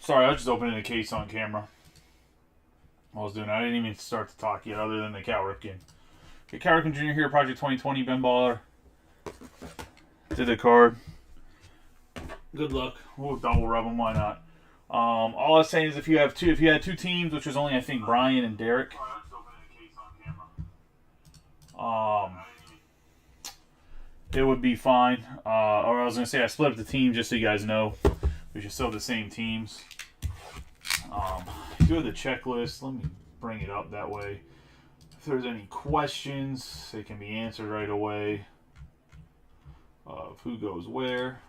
Sorry, I was just opening the case on camera. I was doing. I didn't even start to talk yet, other than the Cal Ripken. Okay, Cal Ripken Jr. here, Project 2020, Ben Baller. Did the card. Good luck. We'll double rub them. Why not? All I was saying is if you had two teams, which was only I think Brian and Derek. It would be fine. Or I was gonna say I split up the team just so you guys know. We should still have the same teams. Do the checklist. Let me bring it up that way. If there's any questions, they can be answered right away. Of who goes where.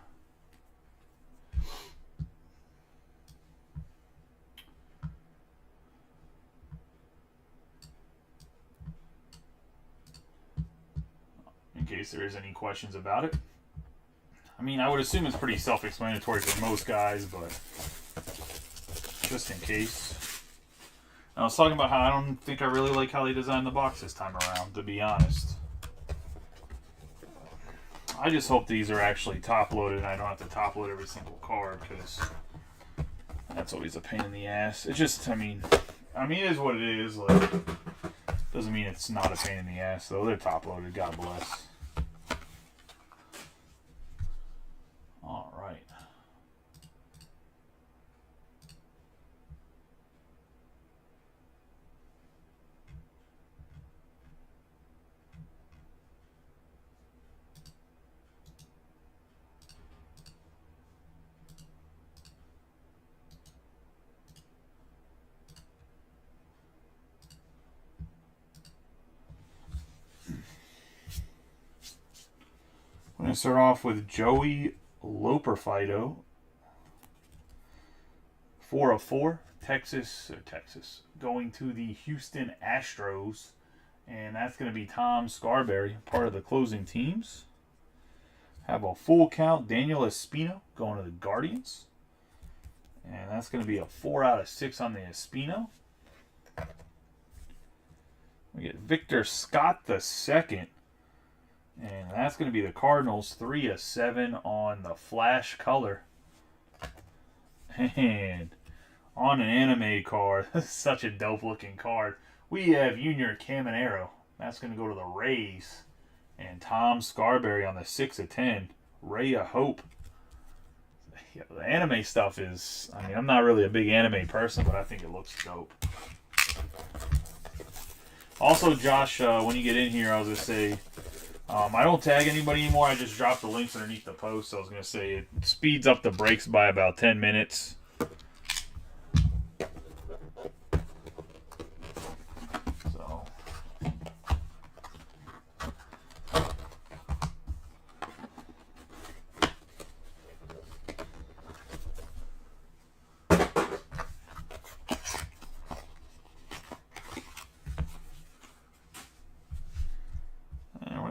In case there is any questions about it. I mean, I would assume it's pretty self-explanatory for most guys, but just in case. I was talking about how I don't think I really like how they designed the box this time around, to be honest. I just hope these are actually top-loaded and I don't have to top-load every single card, because that's always a pain in the ass. It just, I mean, it is what it is. Like, doesn't mean it's not a pain in the ass, though. They're top-loaded, God bless. All right. I'm going to start off with Joey Loupe, 4 of 4, Texas, going to the Houston Astros, and that's going to be Tom Scarberry, part of the closing teams. Have a full count, Daniel Espino, going to the Guardians, and that's going to be a 4 out of 6 on the Espino. We get Victor Scott II. And that's going to be the Cardinals, 3 of 7 on the Flash color. And on an anime card, such a dope looking card, we have Junior Caminero. That's going to go to the Rays. And Tom Scarberry on the 6 of 10, Ray of Hope. Yeah, the anime stuff is, I mean, I'm not really a big anime person, but I think it looks dope. Also, Josh, when you get in here, I was going to say, I don't tag anybody anymore. I just drop the links underneath the post. So I was going to say it speeds up the breaks by about 10 minutes. So.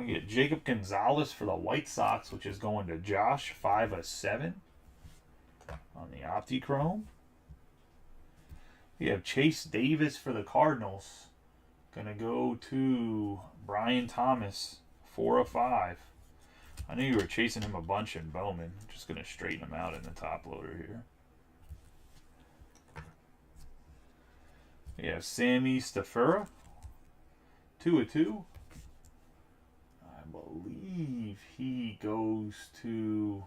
Get Jacob Gonzalez for the White Sox, which is going to Josh, 5 of 7 on the Optichrome. We have Chase Davis for the Cardinals, going to go to Brian Thomas, 4 of 5. I knew you were chasing him a bunch in Bowman. Just going to straighten him out in the top loader here. We have Sammy Stafura, 2 of 2. I believe he goes to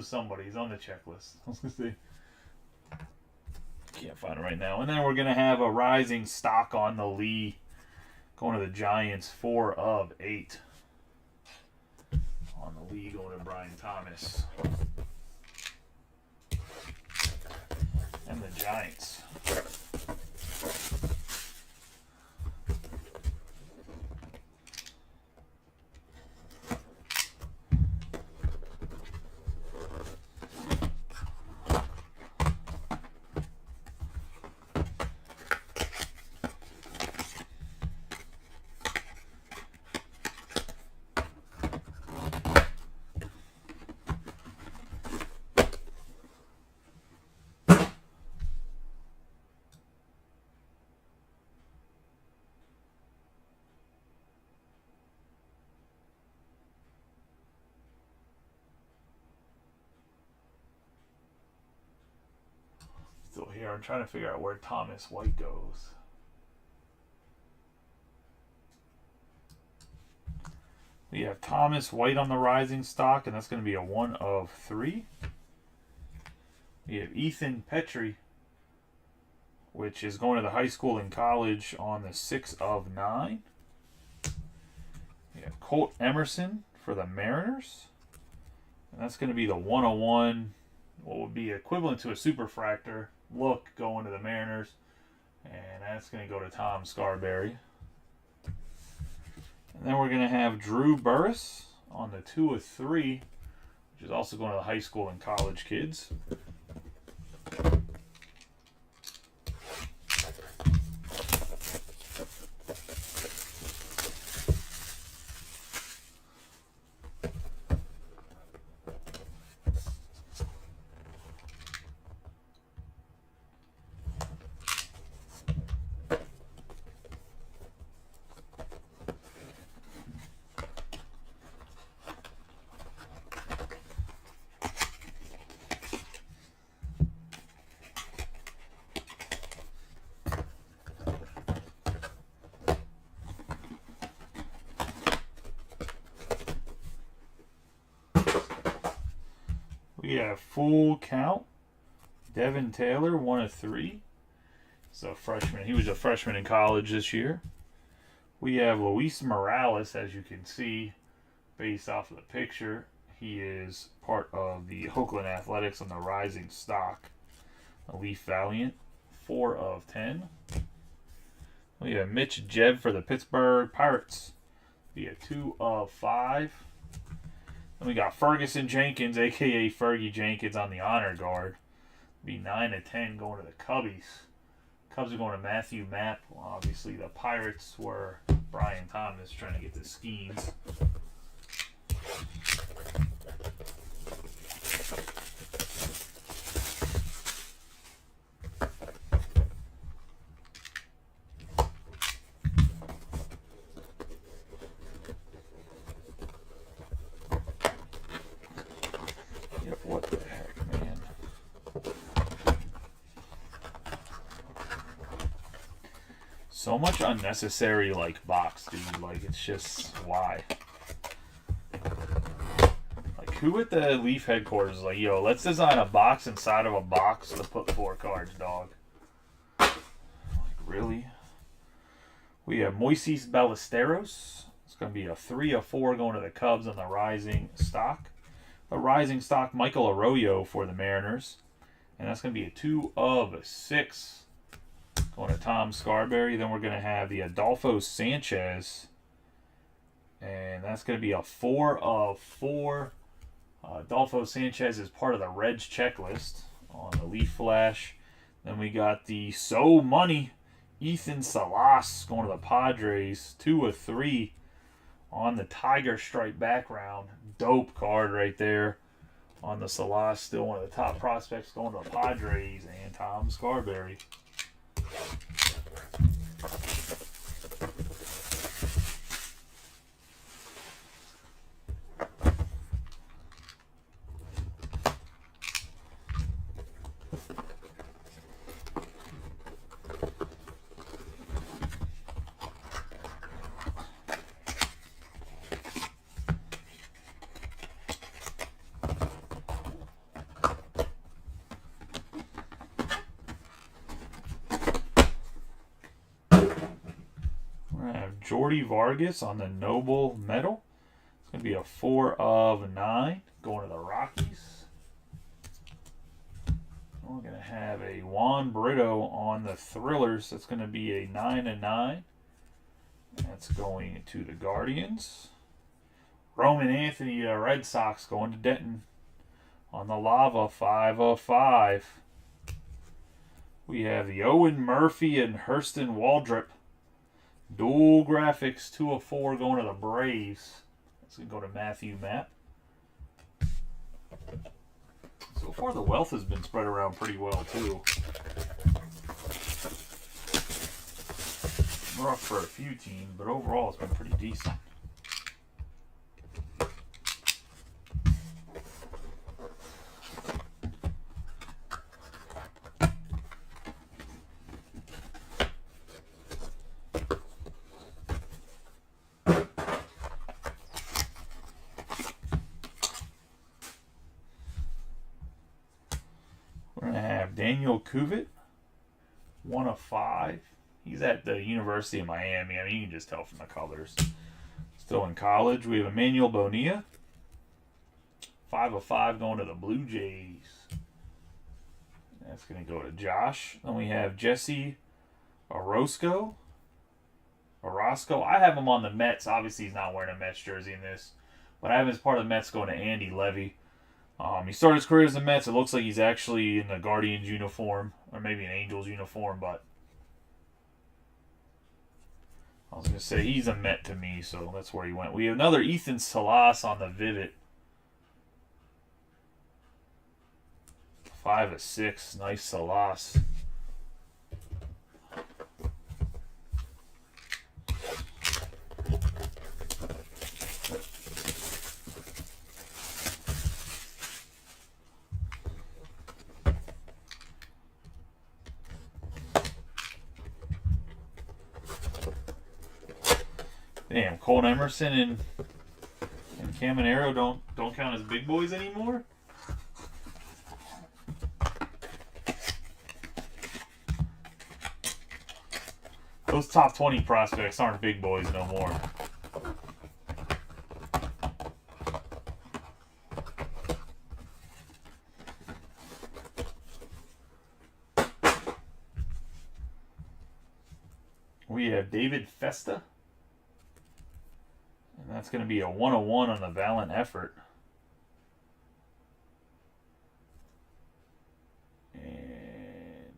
somebody. He's on the checklist. I was gonna say, can't find it right now. And then we're gonna have a rising stock on the Lee, going to the Giants, 4 of 8 on the Lee, going to Brian Thomas and the Giants. here. I'm trying to figure out where Thomas White goes. We have Thomas White on the rising stock, and that's going to be a 1 of 3. We have Ethan Petrie, which is going to the high school and college on the 6 of 9. We have Colt Emerson for the Mariners, and that's going to be the 101, what would be equivalent to a superfractor look going to the Mariners, and that's going to go to Tom Scarberry. And then we're going to have Drew Burris on the 2 of 3, which is also going to the high school and college kids. We have full count. Devin Taylor, 1 of 3. He's a freshman. He was a freshman in college this year. We have Luis Morales, as you can see, based off of the picture. He is part of the Oakland Athletics on the rising stock. A Leaf Valiant, 4 of 10. We have Mitch Jeb for the Pittsburgh Pirates. Be a 2 of 5. Then we got Ferguson Jenkins, a.k.a. Fergie Jenkins, on the honor guard. Be 9 of 10 going to the Cubbies. Cubs are going to Matthew Mapp. Well, obviously, the Pirates were Brian Thomas trying to get the Skeens. What the heck, man? So much unnecessary, like, box, dude. Like, it's just, why? Like, who at the Leaf headquarters is like, yo, let's design a box inside of a box to put 4 cards, dog? Like, really? We have Moises Ballesteros. It's going to be a 3 of 4 going to the Cubs on the rising stock. A rising stock Michael Arroyo for the Mariners. And that's going to be a 2 of 6 going to Tom Scarberry. Then we're going to have the Adolfo Sanchez. And that's going to be a 4 of 4. Adolfo Sanchez is part of the Reds checklist on the Leaf Flash. Then we got the So Money Ethan Salas going to the Padres. 2 of 3 on the Tiger Stripe background. Dope card right there on the Salas. Still one of the top prospects going to the Padres and Tom Scarberry. Jordy Vargas on the Noble Medal. It's going to be a 4 of 9 going to the Rockies. We're going to have a Juan Brito on the Thrillers. That's going to be a 9 of 9. That's going to the Guardians. Roman Anthony, Red Sox, going to Denton on the Lava, 5 of 5. We have the Owen Murphy and Hurston Waldrop. Dual graphics, 2 of 4 going to the Braves. That's going to go to Matthew Mapp. So far, the wealth has been spread around pretty well, too. Rough for a few teams, but overall, it's been pretty decent. Daniel Kuvit, 1/5. He's at the University of Miami. I mean, you can just tell from the colors. Still in college. We have Emmanuel Bonilla, 5/5, going to the Blue Jays. That's going to go to Josh. Then we have Jesse Orosco. I have him on the Mets. Obviously, he's not wearing a Mets jersey in this. But I have him as part of the Mets going to Andy Levy. He started his career as the Mets. It looks like he's actually in the Guardians uniform. Or maybe an Angels uniform. But I was going to say he's a Met to me. So that's where he went. We have another Ethan Salas on the Vivid. 5/6. Nice Salas. Damn, Cole Emerson and Caminero don't count as big boys anymore? Those top 20 prospects aren't big boys no more. We have David Festa. And that's going to be a 1/1 on the Valiant Effort. And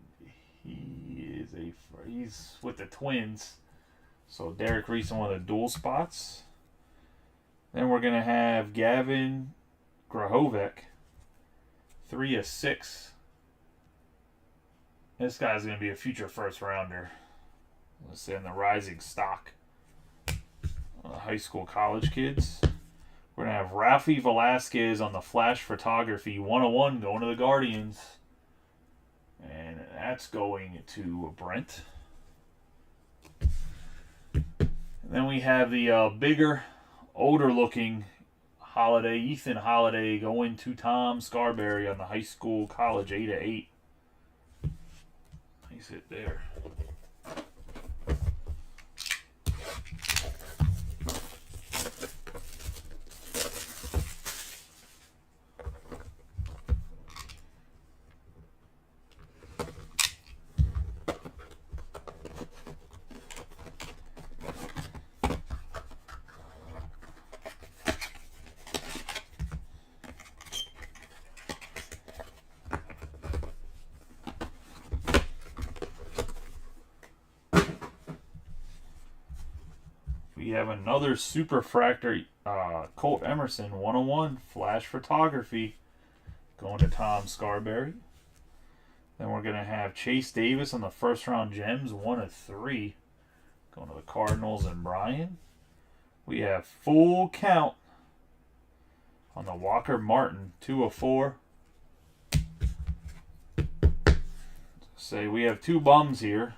he's with the Twins. So Derek Reese on one of the dual spots. Then we're going to have Gavin Grahovec. 3/6. This guy's going to be a future first rounder. Let's say in the rising stock. High school, college kids. We're going to have Rafi Velasquez on the Flash Photography. 1/1 going to the Guardians. And that's going to Brent. And then we have the bigger, older looking Holiday, Ethan Holiday, going to Tom Scarberry on the high school, college 8/8. Nice hit there. We have another Superfractor Colt Emerson 1/1 Flash Photography going to Tom Scarberry. Then we're going to have Chase Davis on the first round Gems 1/3 going to the Cardinals and Brian. We have full count on the Walker Martin 2/4. Say we have two bums here.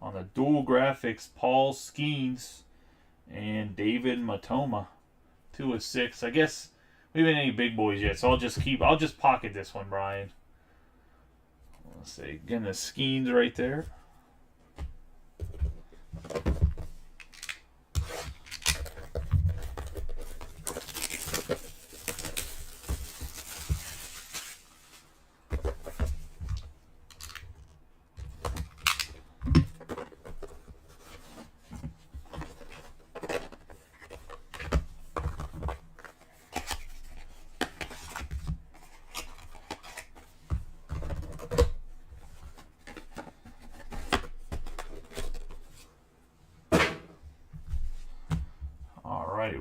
On the dual graphics, Paul Skeens and David Matoma, 2/6. I guess we haven't any big boys yet, so I'll just pocket this one, Brian. Let's see, again the Skeens right there.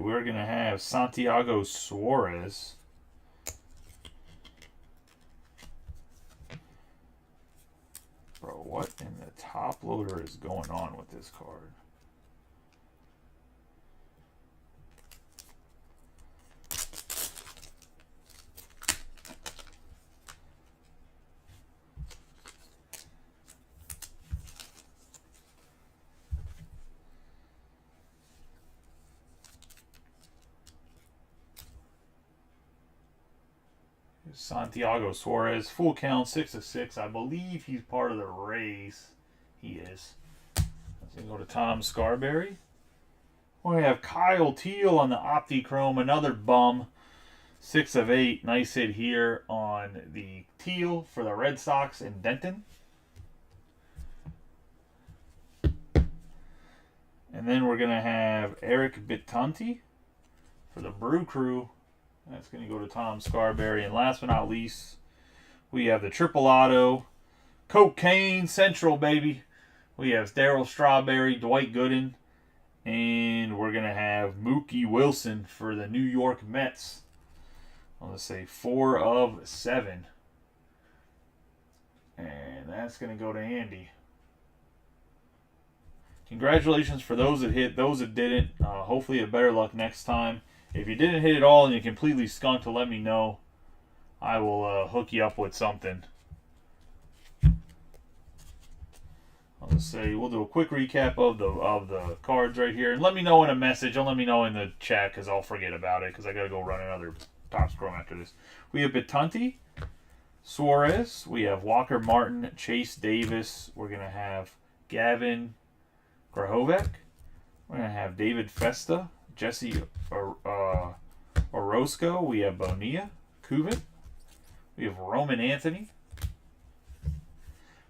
We're going to have Santiago Suarez. Bro, what in the top loader is going on with this card? Santiago Suarez, full count, 6 of 6. I believe he's part of the Rays. He is. Let's go to Tom Scarberry. We have Kyle Teal on the Optichrome, another bum. 6 of 8. Nice hit here on the Teal for the Red Sox and Denton. And then we're going to have Eric Bittanti for the Brew Crew. That's going to go to Tom Scarberry. And last but not least, we have the Triple Auto. Cocaine Central, baby. We have Darryl Strawberry, Dwight Gooden. And we're going to have Mookie Wilson for the New York Mets. I'm going to say 4 of 7. And that's going to go to Andy. Congratulations for those that hit, those that didn't. Hopefully you have better luck next time. If you didn't hit it all and you completely skunked, to let me know. I will hook you up with something. I'll just say we'll do a quick recap of the cards right here, and let me know in a message. Don't let me know in the chat because I'll forget about it because I gotta go run another Topps Chrome after this. We have Bittanti, Suarez. We have Walker Martin, Chase Davis. We're gonna have Gavin Grahovic. We're gonna have David Festa, Jesse Orozco. We have Bonilla, Cuvin. We have Roman Anthony.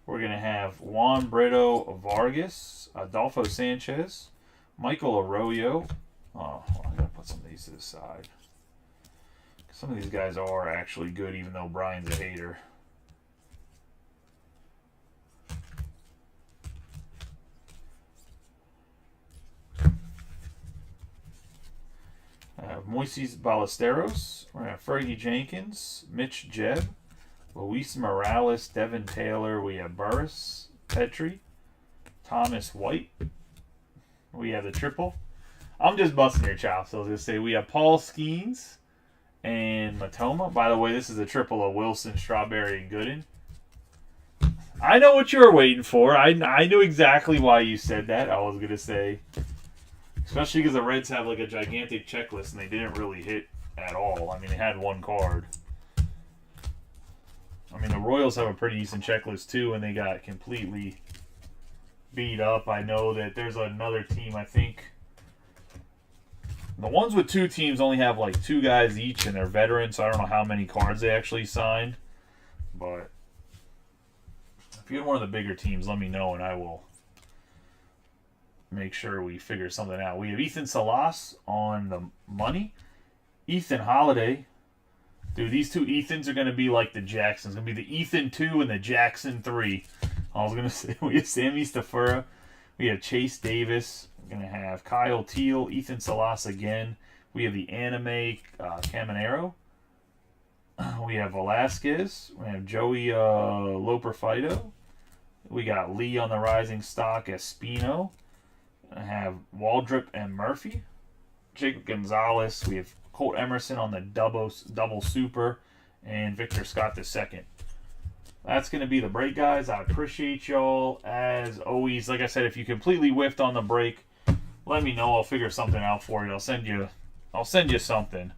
We're going to have Juan Brito Vargas, Adolfo Sanchez, Michael Arroyo. Oh, I got to put some of these to the side. Some of these guys are actually good, even though Brian's a hater. Moises Ballesteros. We're going to have Fergie Jenkins, Mitch Jebb, Luis Morales, Devin Taylor. We have Burris, Petrie, Thomas White. We have the triple. I'm just busting your chops. So I was going to say we have Paul Skeens and Matoma. By the way, this is a triple of Wilson, Strawberry, and Gooden. I know what you were waiting for. I knew exactly why you said that. I was going to say, especially because the Reds have like a gigantic checklist and they didn't really hit at all. I mean, they had one card. I mean, the Royals have a pretty decent checklist too, and they got completely beat up. I know that there's another team, I think. The ones with 2 teams only have like 2 guys each, and they're veterans, so I don't know how many cards they actually signed. But if you're one of the bigger teams, let me know, and I will make sure we figure something out. We have Ethan Salas on the money. Ethan Holiday. Dude, these 2 Ethans are going to be like the Jacksons. It's going to be the Ethan 2 and the Jackson 3. I was going to say we have Sammy Stafura. We have Chase Davis. We're going to have Kyle Teal, Ethan Salas again. We have the Anime Caminero. We have Velasquez. We have Joey Loperfido. We got Lee on the rising stock, Espino. I have Waldrop and Murphy. Jacob Gonzalez. We have Colt Emerson on the double super, and Victor Scott II. That's going to be the break, guys. I appreciate y'all as always. Like I said, if you completely whiffed on the break, let me know. I'll figure something out for you. I'll send you something.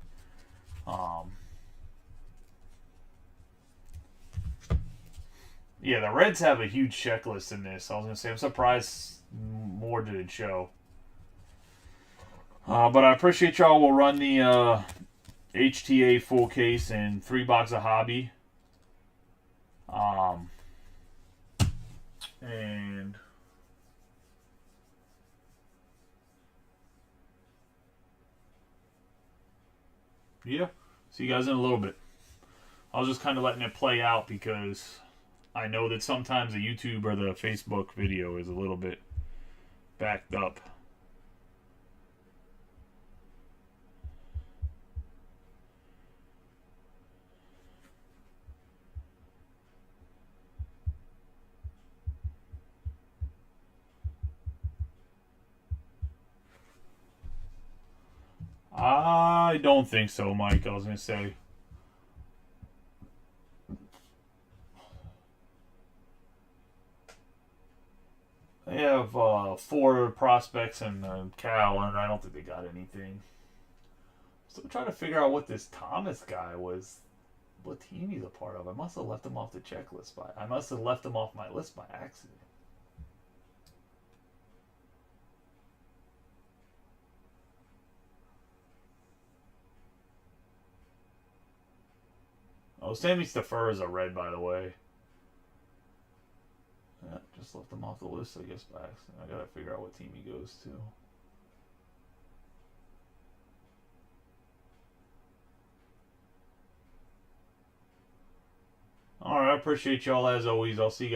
Yeah, the Reds have a huge checklist in this. I was going to say, I'm surprised more didn't show. But I appreciate y'all. We'll run the HTA full case and 3 box of hobby. And yeah, see you guys in a little bit. I was just kind of letting it play out because I know that sometimes the YouTube or the Facebook video is a little bit backed up. I don't think so, Mike. I was going to say. They have 4 prospects and Cal, and I don't think they got anything. Still trying to figure out what this Thomas guy was what team he's a part of. I must have left him off the checklist I must have left him off my list by accident. Oh, Sammy Stafford is a red, by the way. Yeah, just left him off the list, I guess, by accident. I gotta figure out what team he goes to. Alright, I appreciate y'all as always. I'll see you guys.